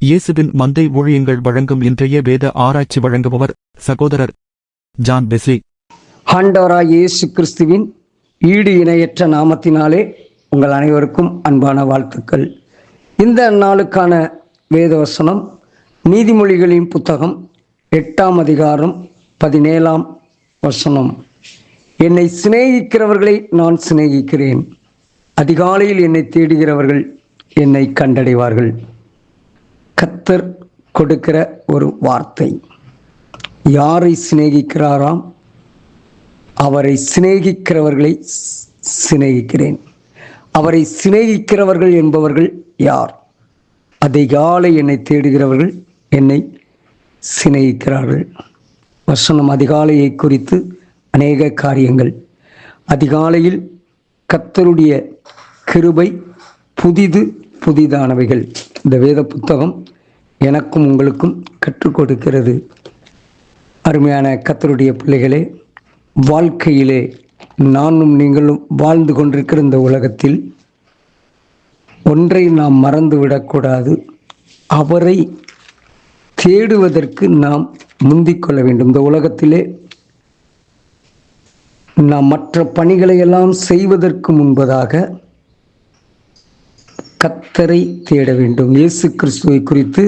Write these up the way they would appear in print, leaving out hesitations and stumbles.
இயேசுவின் மந்தை ஊழியங்கள் வழங்கும் இன்றைய வேத ஆராய்ச்சி வழங்குபவர் சகோதரர் ஜான் பெஸ்லி. ஆண்டவராய் இயேசு கிறிஸ்துவின் ஈடு இணையற்ற நாமத்தினாலே உங்கள் அனைவருக்கும் அன்பான வாழ்த்துக்கள். இந்த நாளுக்கான வேதவசனம் நீதிமொழிகளின் புத்தகம் 8ஆம் அதிகாரம் 17ஆம் வசனம். என்னை சிநேகிக்கிறவர்களை நான் சிநேகிக்கிறேன், அதிகாலையில் என்னை தேடுகிறவர்கள் என்னை கண்டடைவார்கள். கர்த்தர் கொடுக்கிற ஒரு வார்த்தை. யாரை சிநேகிக்கிறாராம்? அவரை சிநேகிக்கிறவர்களை சிநேகிக்கிறேன். அவரை சிநேகிக்கிறவர்கள் என்பவர்கள் யார்? அதிகாலை என்னை தேடுகிறவர்கள் என்னை சிநேகிக்கிறார்கள். வசனம் அதிகாலையை குறித்து அநேக காரியங்கள். அதிகாலையில் கர்த்தருடைய கிருபை புதிதானவைகள். இந்த வேத புத்தகம் எனக்கும் உங்களுக்கும் கற்றுக் கொடுக்கிறது. அருமையான கர்த்தருடைய பிள்ளைகளே, வாழ்க்கையிலே நானும் நீங்களும் வாழ்ந்து கொண்டிருக்கிற இந்த உலகத்தில் ஒன்றை நாம் மறந்துவிடக்கூடாது. அவரை தேடுவதற்கு நாம் முந்திக்கொள்ள வேண்டும். இந்த உலகத்திலே நாம் மற்ற பணிகளை எல்லாம் செய்வதற்கு முன்பதாக கர்த்தரை தேட வேண்டும். இயேசு கிறிஸ்துவை குறித்து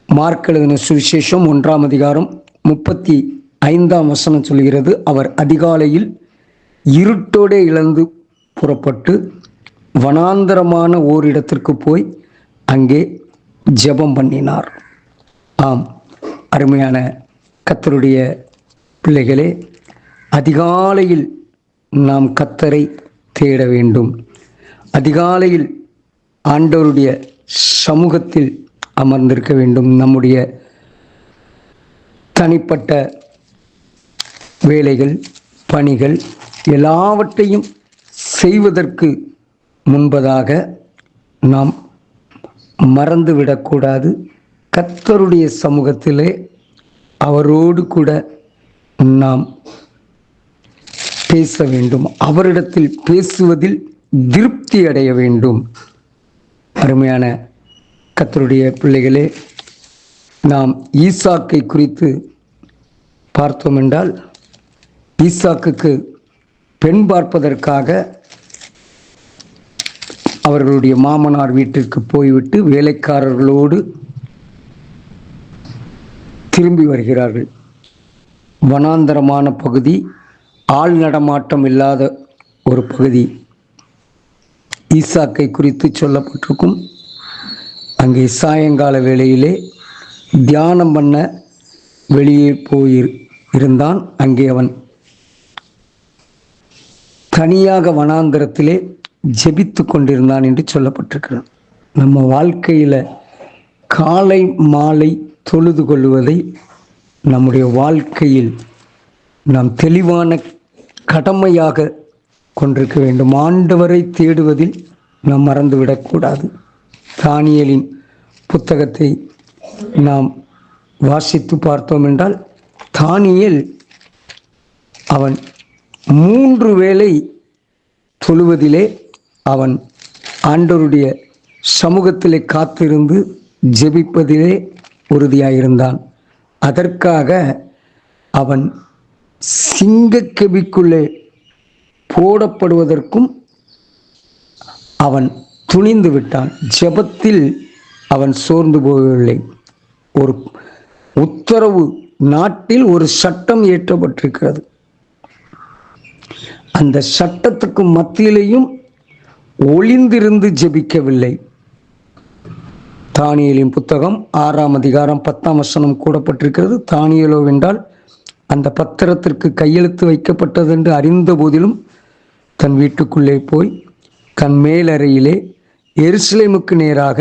மார்க் எழுதின சுவிசேஷம் 1ஆம் அதிகாரம் 35ஆம் வசனம் சொல்கிறது, அவர் அதிகாலையில் இருட்டோடே இழந்து புறப்பட்டு வனாந்தரமான ஓரிடத்திற்கு போய் அங்கே ஜெபம் பண்ணினார். ஆம், அருமையான கர்த்தருடைய பிள்ளைகளே, அதிகாலையில் நாம் கர்த்தரை தேட வேண்டும். அதிகாலையில் ஆண்டவருடைய சமூகத்தில் அமர்ந்திருக்க வேண்டும். நம்முடைய தனிப்பட்ட வேலைகள், பணிகள் எல்லாவற்றையும் செய்வதற்கு முன்பதாக நாம் மறந்துவிடக்கூடாது. கர்த்தருடைய சமூகத்திலே அவரோடு கூட நாம் பேச வேண்டும். அவரிடத்தில் பேசுவதில் திருப்தி அடைய வேண்டும். அருமையான கர்த்தருடைய பிள்ளைகளே, நாம் ஈசாக்கை குறித்து பார்த்தோம் என்றால், ஈசாக்குக்கு பெண் பார்ப்பதற்காக அவர்களுடைய மாமனார் வீட்டிற்கு போய்விட்டு வேலைக்காரர்களோடு திரும்பி வருகிறார்கள். வனாந்தரமான பகுதி, ஆள் நடமாட்டம் இல்லாத ஒரு பகுதி. ஈசாக்கை குறித்து சொல்லப்பட்டிருக்கும். அங்கே சாயங்கால வேளையிலே தியானம் பண்ண வெளியே இருந்தான். அங்கே அவன் தனியாக வனாந்தரத்திலே ஜெபித்து கொண்டிருந்தான் என்று சொல்லப்பட்டிருக்கிறான். நம்ம வாழ்க்கையில் காலை மாலை தொழுது கொள்வதை நம்முடைய வாழ்க்கையில் நாம் தெளிவான கடமையாக கொண்டிருக்க வேண்டும். ஆண்டவரை தேடுவதில் நாம் மறந்துவிடக்கூடாது. தானியேலின் புத்தகத்தை நாம் வாசித்து பார்த்தோம் என்றால், தானியேல் அவன் 3 வேளை தொழுவதிலே அவன் ஆண்டவருடைய சமூகத்திலே காத்திருந்து ஜெபிப்பதிலே உறுதியாயிருந்தான். அதற்காக அவன் சிங்கக்கெபிக்குள்ளே போடப்படுவதற்கும் அவன் துணிந்து விட்டான். ஜெபத்தில் அவன் சோர்ந்து போகவில்லை. ஒரு உத்தரவு, நாட்டில் ஒரு சட்டம் இயற்றப்பட்டிருக்கிறது. அந்த சட்டத்துக்கு மத்தியிலேயும் ஒளிந்திருந்து ஜெபிக்கவில்லை. தானியேலின் புத்தகம் 6ஆம் அதிகாரம் 10ஆம் வசனம் கூறப்பட்டிருக்கிறது. தானியேலோ வென்றால் அந்த பத்திரத்திற்கு கையெழுத்து வைக்கப்பட்டது என்று அறிந்த போதிலும் தன் வீட்டுக்குள்ளே போய் தன் மேலறையிலே எருசலேமுக்கு நேராக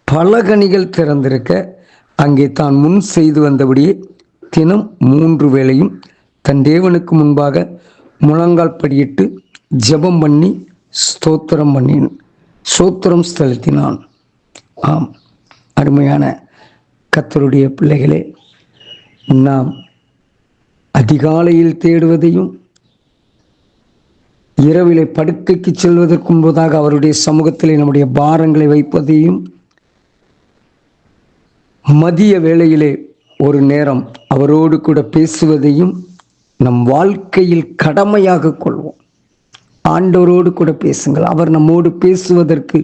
பலகணிகள் திறந்திருக்க அங்கே தான் முன் செய்து வந்தபடியே தினம் 3 வேளையும் தன் தேவனுக்கு முன்பாக முழங்கால் படியிட்டு ஜெபம் பண்ணி ஸ்தோத்திரம் செலுத்தினான். ஆம், அருமையான கர்த்தருடைய பிள்ளைகளே, நாம் அதிகாலையில் தேடுவதையும் இரவிலே படுக்கைக்கு செல்வதற்கு முன்பதாக அவருடைய சமூகத்திலே நம்முடைய பாரங்களை வைப்பதையும் மதிய வேளையிலே ஒரு நேரம் அவரோடு கூட பேசுவதையும் நம் வாழ்க்கையில் கடமையாக கொள்வோம். ஆண்டவரோடு கூட பேசுங்கள். அவர் நம்மோடு பேசுவதற்கு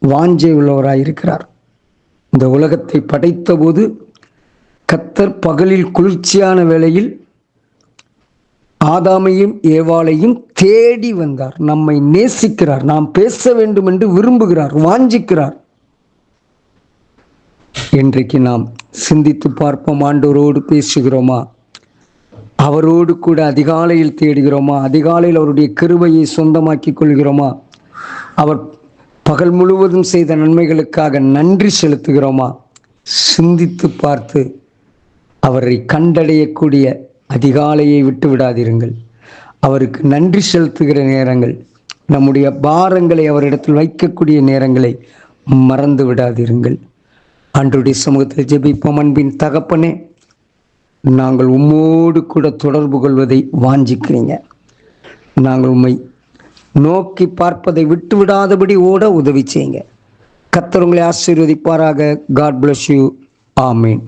வாஞ்சை உள்ளவராயிருக்கிறார். இந்த உலகத்தை படைத்த போது கர்த்தர் பகலில் குளிர்ச்சியான வேளையில் ஆதாமையும் ஏவாளையும் தேடி வந்தார். நம்மை நேசிக்கிறார். நாம் பேச வேண்டும் என்று விரும்புகிறார், வாஞ்சிக்கிறார். இன்றைக்கு நாம் சிந்தித்து பார்ப்போம். ஆண்டவரோடு பேசுகிறோமா? அவரோடு கூட அதிகாலையில் தேடுகிறோமா? அதிகாலையில் அவருடைய கிருபையை சொந்தமாக்கி கொள்கிறோமா? அவர் பகல் முழுவதும் செய்த நன்மைகளுக்காக நன்றி செலுத்துகிறோமா? சிந்தித்து பார்த்து அவரை கண்டடையக்கூடிய அதிகாலையை விட்டு விடாதிருங்கள். அவருக்கு நன்றி செலுத்துகிற நேரங்கள், நம்முடைய பாரங்களை அவரிடத்தில் வைக்கக்கூடிய நேரங்களை மறந்து விடாதிருங்கள். ஆண்டவருடைய சமூகத்தில் ஜெபிப்போம். அன்பின் தகப்பனே, நாங்கள் உம்மோடு கூட தொடர்பு கொள்வதை வாஞ்சிக்கிறீங்க. நாங்கள் உம்மை நோக்கி பார்ப்பதை விட்டு விடாதபடி ஓட உதவி செய்யுங்க. கர்த்தர் உங்களை ஆசீர்வதிப்பாராக. God bless you. ஆமீன்.